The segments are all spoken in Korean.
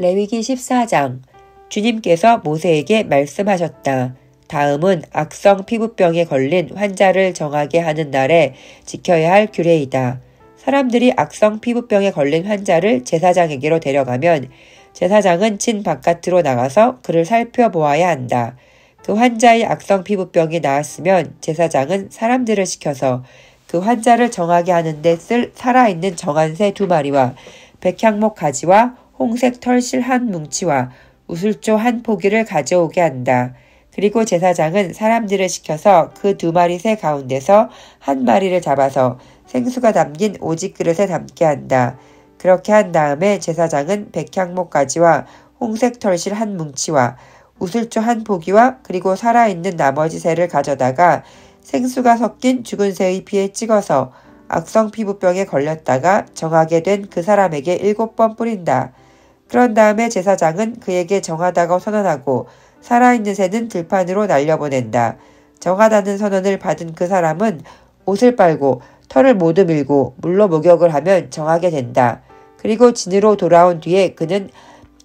레위기 14장. 주님께서 모세에게 말씀하셨다. 다음은 악성 피부병에 걸린 환자를 정하게 하는 날에 지켜야 할 규례이다. 사람들이 악성 피부병에 걸린 환자를 제사장에게로 데려가면 제사장은 진 바깥으로 나가서 그를 살펴보아야 한다. 그 환자의 악성 피부병이 나았으면 제사장은 사람들을 시켜서 그 환자를 정하게 하는데 쓸 살아있는 정한 새 2마리와 백향목 가지와 홍색 털실 한 뭉치와 우슬조 한 포기를 가져오게 한다. 그리고 제사장은 사람들을 시켜서 그 2마리 새 가운데서 한 마리를 잡아서 생수가 담긴 오직 그릇에 담게 한다. 그렇게 한 다음에 제사장은 백향목 가지와 홍색 털실 한 뭉치와 우슬조 한 포기와 그리고 살아있는 나머지 새를 가져다가 생수가 섞인 죽은 새의 피에 찍어서 악성 피부병에 걸렸다가 정하게 된 그 사람에게 7번 뿌린다. 그런 다음에 제사장은 그에게 정하다고 선언하고 살아있는 새는 들판으로 날려보낸다. 정하다는 선언을 받은 그 사람은 옷을 빨고 털을 모두 밀고 물로 목욕을 하면 정하게 된다. 그리고 진으로 돌아온 뒤에 그는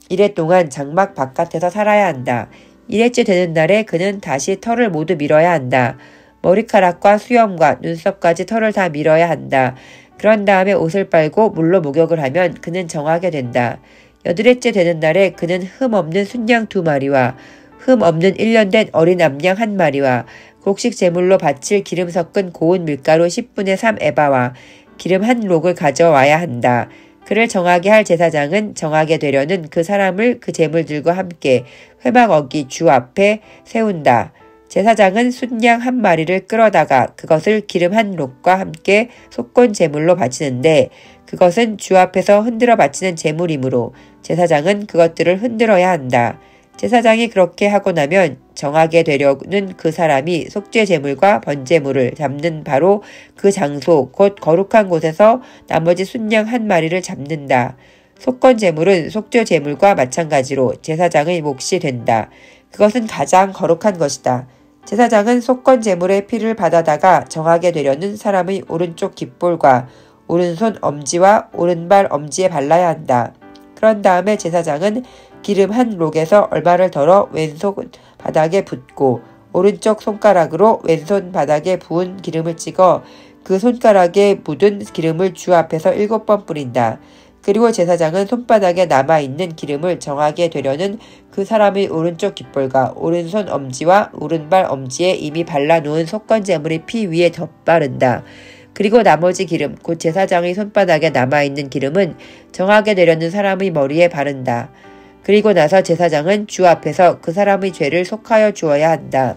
이래 동안 장막 바깥에서 살아야 한다. 1회째 되는 날에 그는 다시 털을 모두 밀어야 한다. 머리카락과 수염과 눈썹까지 털을 다 밀어야 한다. 그런 다음에 옷을 빨고 물로 목욕을 하면 그는 정하게 된다. 8회째 되는 날에 그는 흠 없는 순양 2마리와 흠 없는 1년 된 어린 암양 1마리와 곡식 제물로 바칠 기름 섞은 고운 밀가루 10분의 3 에바와 기름 1록을 가져와야 한다. 그를 정하게 할 제사장은 정하게 되려는 그 사람을 그 제물들과 함께 회막 어기 주 앞에 세운다. 제사장은 순양 1마리를 끌어다가 그것을 기름 1록과 함께 속건 제물로 바치는데 그것은 주 앞에서 흔들어 바치는 제물이므로 제사장은 그것들을 흔들어야 한다. 제사장이 그렇게 하고 나면 정하게 되려는 그 사람이 속죄 제물과 번제물을 잡는 바로 그 장소 곧 거룩한 곳에서 나머지 순양 1마리를 잡는다. 속건 제물은 속죄 제물과 마찬가지로 제사장의 몫이 된다. 그것은 가장 거룩한 것이다. 제사장은 속건 제물의 피를 받아다가 정하게 되려는 사람의 오른쪽 깃볼과 오른손 엄지와 오른발 엄지에 발라야 한다. 그런 다음에 제사장은 기름 1록에서 얼마를 덜어 왼손 바닥에 붓고 오른쪽 손가락으로 왼손 바닥에 부은 기름을 찍어 그 손가락에 묻은 기름을 주 앞에서 7번 뿌린다. 그리고 제사장은 손바닥에 남아있는 기름을 정하게 되려는 그 사람의 오른쪽 깃볼과 오른손 엄지와 오른발 엄지에 이미 발라놓은 속건 제물의 피 위에 덧바른다. 그리고 나머지 기름, 곧 제사장의 손바닥에 남아있는 기름은 정하게 되려는 사람의 머리에 바른다. 그리고 나서 제사장은 주 앞에서 그 사람의 죄를 속하여 주어야 한다.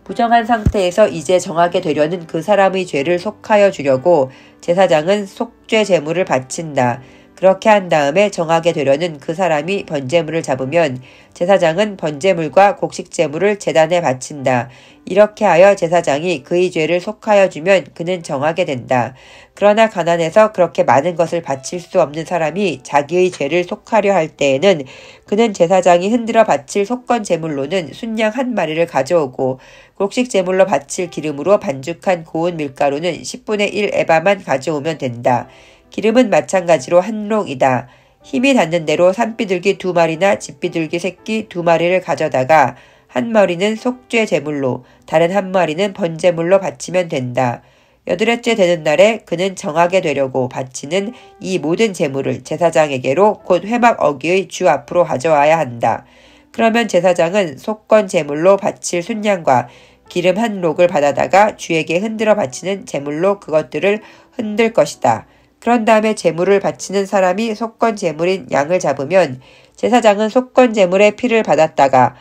부정한 상태에서 이제 정하게 되려는 그 사람의 죄를 속하여 주려고 제사장은 속죄 제물을 바친다. 그렇게 한 다음에 정하게 되려는 그 사람이 번제물을 잡으면 제사장은 번제물과 곡식제물을 제단에 바친다. 이렇게 하여 제사장이 그의 죄를 속하여 주면 그는 정하게 된다. 그러나 가난해서 그렇게 많은 것을 바칠 수 없는 사람이 자기의 죄를 속하려 할 때에는 그는 제사장이 흔들어 바칠 속건 제물로는 순양 1마리를 가져오고 곡식제물로 바칠 기름으로 반죽한 고운 밀가루는 10분의 1 에바만 가져오면 된다. 기름은 마찬가지로 1록이다. 힘이 닿는 대로 산비둘기 2마리나 집비둘기 새끼 2마리를 가져다가 1마리는 속죄 제물로 다른 1마리는 번제물로 바치면 된다. 8회째 되는 날에 그는 정하게 되려고 바치는 이 모든 제물을 제사장에게로 곧 회막 어기의 주 앞으로 가져와야 한다. 그러면 제사장은 속건 제물로 바칠 순양과 기름 1록을 받아다가 주에게 흔들어 바치는 제물로 그것들을 흔들 것이다. 그런 다음에 제물을 바치는 사람이 속건 제물인 양을 잡으면 제사장은 속건 제물의 피를 받았다가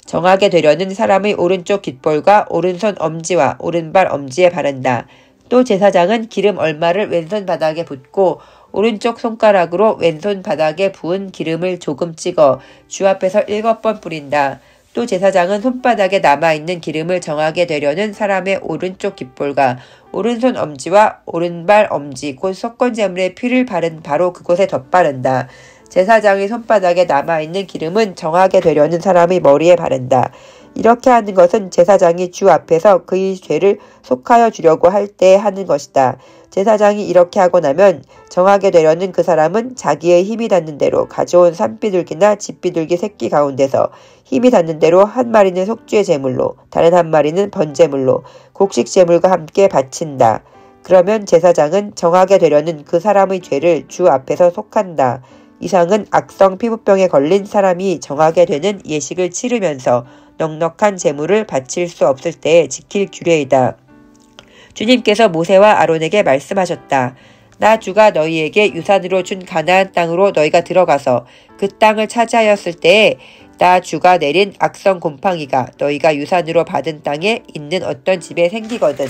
정하게 되려는 사람의 오른쪽 깃볼과 오른손 엄지와 오른발 엄지에 바른다. 또 제사장은 기름 얼마를 왼손 바닥에 붓고 오른쪽 손가락으로 왼손 바닥에 부은 기름을 조금 찍어 주 앞에서 7번 뿌린다. 또 제사장은 손바닥에 남아있는 기름을 정하게 되려는 사람의 오른쪽 깃볼과 오른손 엄지와 오른발 엄지 곧 속건 제물의 피를 바른 바로 그곳에 덧바른다. 제사장의 손바닥에 남아있는 기름은 정하게 되려는 사람의 머리에 바른다. 이렇게 하는 것은 제사장이 주 앞에서 그의 죄를 속하여 주려고 할 때 하는 것이다. 제사장이 이렇게 하고 나면 정하게 되려는 그 사람은 자기의 힘이 닿는 대로 가져온 산비둘기나 집비둘기 새끼 가운데서 힘이 닿는 대로 한 마리는 속죄 제물로 다른 한 마리는 번제물로 곡식 제물과 함께 바친다. 그러면 제사장은 정하게 되려는 그 사람의 죄를 주 앞에서 속한다. 이상은 악성 피부병에 걸린 사람이 정하게 되는 예식을 치르면서 넉넉한 제물을 바칠 수 없을 때에 지킬 규례이다. 주님께서 모세와 아론에게 말씀하셨다. 나 주가 너희에게 유산으로 준 가나안 땅으로 너희가 들어가서 그 땅을 차지하였을 때에 나 주가 내린 악성 곰팡이가 너희가 유산으로 받은 땅에 있는 어떤 집에 생기거든.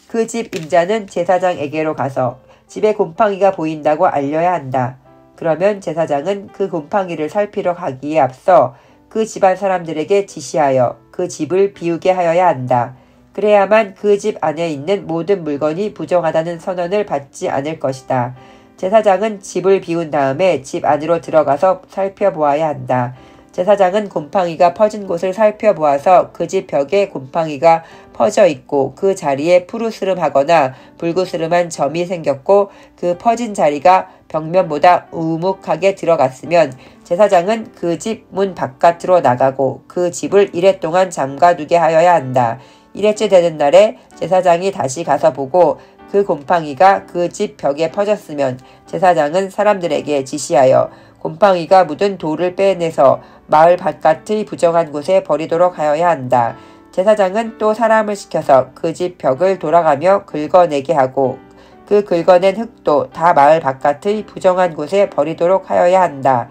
그 집 임자는 제사장에게로 가서 집에 곰팡이가 보인다고 알려야 한다. 그러면 제사장은 그 곰팡이를 살피러 가기에 앞서 그 집안 사람들에게 지시하여 그 집을 비우게 하여야 한다. 그래야만 그 집 안에 있는 모든 물건이 부정하다는 선언을 받지 않을 것이다. 제사장은 집을 비운 다음에 집 안으로 들어가서 살펴보아야 한다. 제사장은 곰팡이가 퍼진 곳을 살펴보아서 그 집 벽에 곰팡이가 퍼져 있고 그 자리에 푸르스름하거나 붉으스름한 점이 생겼고 그 퍼진 자리가 벽면보다 우묵하게 들어갔으면 제사장은 그 집 문 바깥으로 나가고 그 집을 이레 동안 잠가두게 하여야 한다. 이레째 되는 날에 제사장이 다시 가서 보고 그 곰팡이가 그 집 벽에 퍼졌으면 제사장은 사람들에게 지시하여 곰팡이가 묻은 돌을 빼내서 마을 바깥의 부정한 곳에 버리도록 하여야 한다. 제사장은 또 사람을 시켜서 그 집 벽을 돌아가며 긁어내게 하고 그 긁어낸 흙도 다 마을 바깥의 부정한 곳에 버리도록 하여야 한다.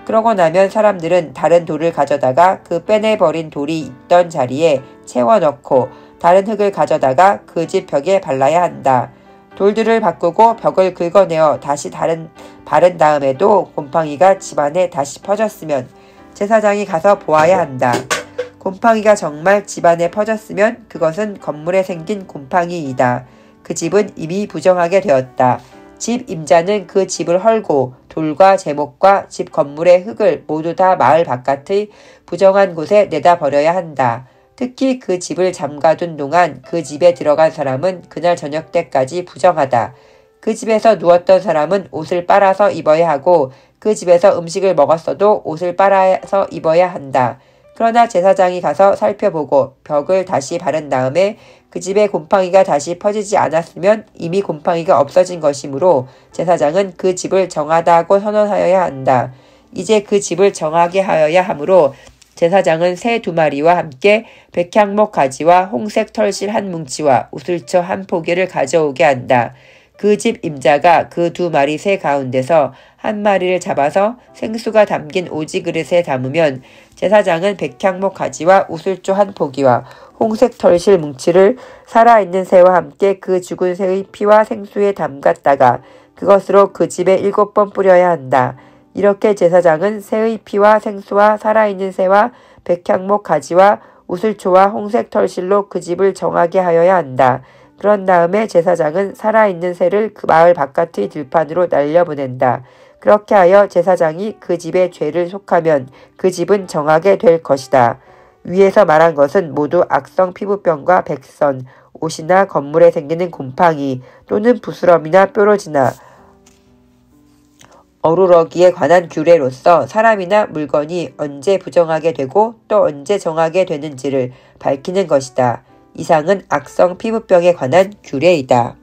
그러고 나면 사람들은 다른 돌을 가져다가 그 빼내버린 돌이 있던 자리에 채워 넣고 다른 흙을 가져다가 그 집 벽에 발라야 한다. 돌들을 바꾸고 벽을 긁어내어 다시 바른 다음에도 곰팡이가 집안에 다시 퍼졌으면 제사장이 가서 보아야 한다. 곰팡이가 정말 집안에 퍼졌으면 그것은 건물에 생긴 곰팡이이다. 그 집은 이미 부정하게 되었다. 집 임자는 그 집을 헐고 돌과 제목과 집 건물의 흙을 모두 다 마을 바깥의 부정한 곳에 내다 버려야 한다. 특히 그 집을 잠가둔 동안 그 집에 들어간 사람은 그날 저녁 때까지 부정하다. 그 집에서 누웠던 사람은 옷을 빨아서 입어야 하고 그 집에서 음식을 먹었어도 옷을 빨아서 입어야 한다. 그러나 제사장이 가서 살펴보고 벽을 다시 바른 다음에 그 집에 곰팡이가 다시 퍼지지 않았으면 이미 곰팡이가 없어진 것이므로 제사장은 그 집을 정하다고 선언하여야 한다. 이제 그 집을 정하게 하여야 하므로 제사장은 새 2마리와 함께 백향목 가지와 홍색 털실 한 뭉치와 우슬초 한 포기를 가져오게 한다. 그 집 임자가 그 2마리 새 가운데서 한 마리를 잡아서 생수가 담긴 오지 그릇에 담으면 제사장은 백향목 가지와 우슬초 한 포기와 홍색 털실 뭉치를 살아있는 새와 함께 그 죽은 새의 피와 생수에 담갔다가 그것으로 그 집에 7번 뿌려야 한다. 이렇게 제사장은 새의 피와 생수와 살아있는 새와 백향목 가지와 우슬초와 홍색 털실로 그 집을 정하게 하여야 한다. 그런 다음에 제사장은 살아있는 새를 그 마을 바깥의 들판으로 날려보낸다. 그렇게 하여 제사장이 그 집의 죄를 속하면 그 집은 정하게 될 것이다. 위에서 말한 것은 모두 악성 피부병과 백선, 옷이나 건물에 생기는 곰팡이 또는 부스럼이나 뾰루지나 어루러기에 관한 규례로서 사람이나 물건이 언제 부정하게 되고 또 언제 정하게 되는지를 밝히는 것이다. 이상은 악성 피부병에 관한 규례이다.